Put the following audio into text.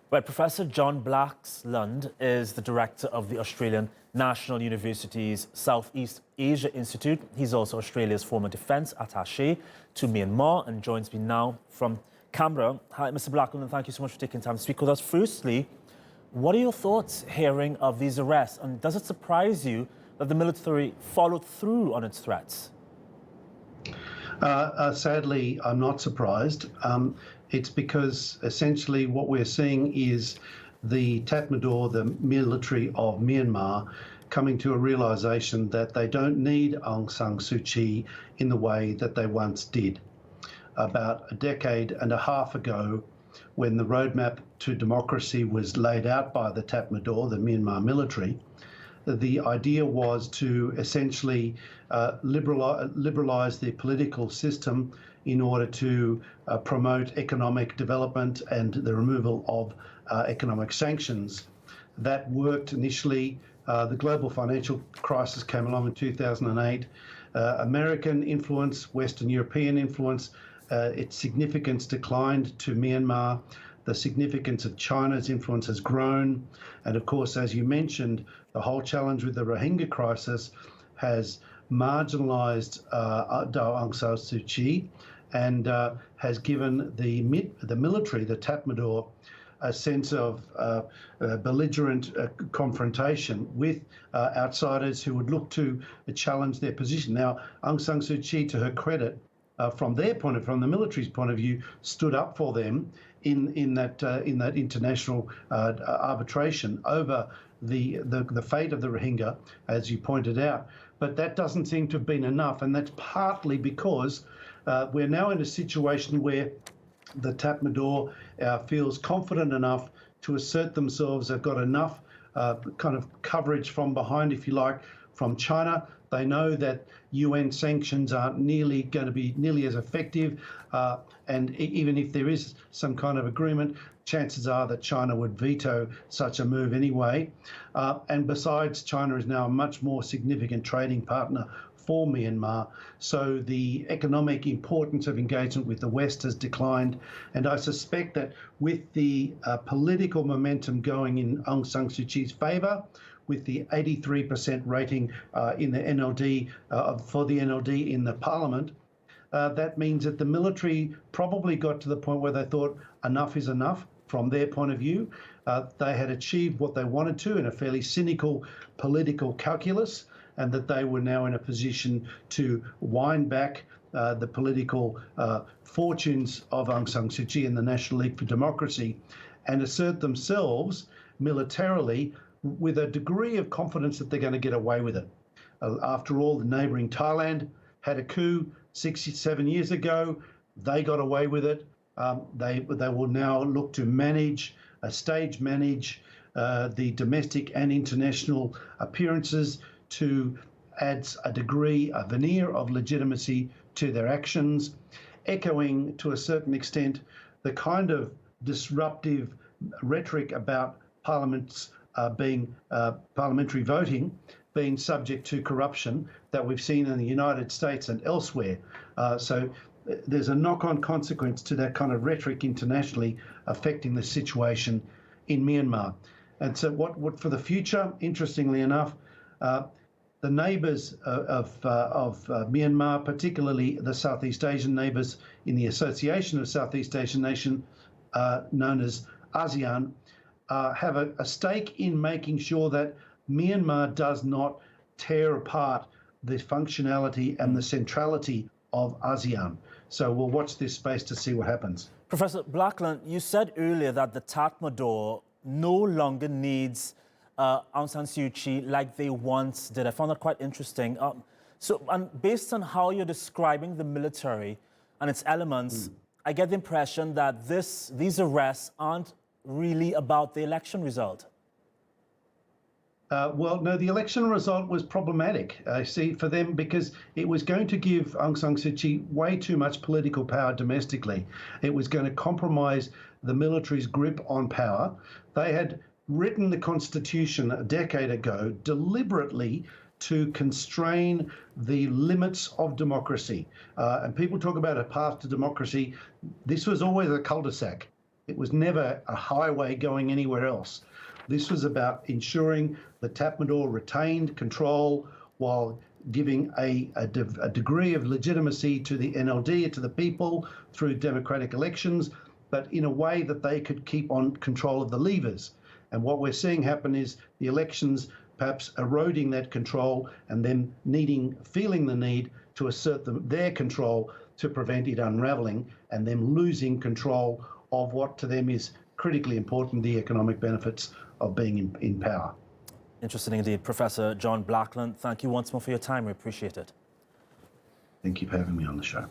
Right, Professor John Blaxland is the director of the Australian National University's Southeast Asia Institute. He's also Australia's former defence attaché to Myanmar and joins me now from Canberra. Hi, Mr. Blaxland, and thank you so much for taking time to speak with us. Firstly, what are your thoughts hearing of these arrests, and does it surprise you that the military followed through on its threats? Sadly, I'm not surprised. It's because essentially what we're seeing is the Tatmadaw, the military of Myanmar, coming to a realisation that they don't need Aung San Suu Kyi in the way that they once did. About a decade and a half ago, when the roadmap to democracy was laid out by the Tatmadaw, the Myanmar military, the idea was to essentially liberalise the political system in order to promote economic development and the removal of economic sanctions. That worked initially. The global financial crisis came along in 2008. American influence, Western European influence, its significance declined to Myanmar. The significance of China's influence has grown. And of course, as you mentioned, the whole challenge with the Rohingya crisis has marginalised Aung San Suu Kyi and has given the military, the Tatmadaw, a sense of belligerent confrontation with outsiders who would look to challenge their position. Now, Aung San Suu Kyi, to her credit, from the military's point of view, stood up for them in that international arbitration over the fate of the Rohingya, as you pointed out. But that doesn't seem to have been enough, and that's partly because we're now in a situation where the Tatmadaw feels confident enough to assert themselves. They've got enough kind of coverage from behind, if you like, from China. They know that UN sanctions aren't going to be nearly as effective, and even if there is some kind of agreement, chances are that China would veto such a move anyway. And besides, China is now a much more significant trading partner for Myanmar, so the economic importance of engagement with the West has declined. And I suspect that with the political momentum going in Aung San Suu Kyi's favour, with the 83% rating in the NLD, for the NLD in the parliament, that means that the military probably got to the point where they thought enough is enough from their point of view. They had achieved what they wanted to in a fairly cynical political calculus, and that they were now in a position to wind back the political fortunes of Aung San Suu Kyi and the National League for Democracy and assert themselves militarily with a degree of confidence that they're going to get away with it. After all, the neighbouring Thailand had a coup 67 years ago. They got away with it. They will now look to stage manage the domestic and international appearances to add a veneer of legitimacy to their actions, echoing to a certain extent the kind of disruptive rhetoric about parliamentary voting being subject to corruption that we've seen in the United States and elsewhere. So there's a knock-on consequence to that kind of rhetoric internationally affecting the situation in Myanmar. And so what for the future, interestingly enough, the neighbours of Myanmar, particularly the Southeast Asian neighbours in the Association of Southeast Asian Nations, known as ASEAN, have a stake in making sure that Myanmar does not tear apart the functionality and the centrality of ASEAN. So we'll watch this space to see what happens. Professor Blaxland, you said earlier that the Tatmadaw no longer needs Aung San Suu Kyi like they once did. I found that quite interesting. And based on how you're describing the military and its elements, I get the impression that these arrests aren't really about the election result. Well, no, the election result was problematic, I see, for them, because it was going to give Aung San Suu Kyi way too much political power domestically. It was going to compromise the military's grip on power. They had written the constitution a decade ago deliberately to constrain the limits of democracy. And people talk about a path to democracy. This was always a cul-de-sac. It was never a highway going anywhere else. This was about ensuring that Tatmadaw retained control while giving a degree of legitimacy to the NLD, to the people, through democratic elections, but in a way that they could keep on control of the levers. And what we're seeing happen is the elections perhaps eroding that control and them feeling the need to assert their control to prevent it unravelling, and them losing control of what to them is critically important, the economic benefits of being in power. Interesting indeed. Professor John Blaxland, thank you once more for your time. We appreciate it. Thank you for having me on the show.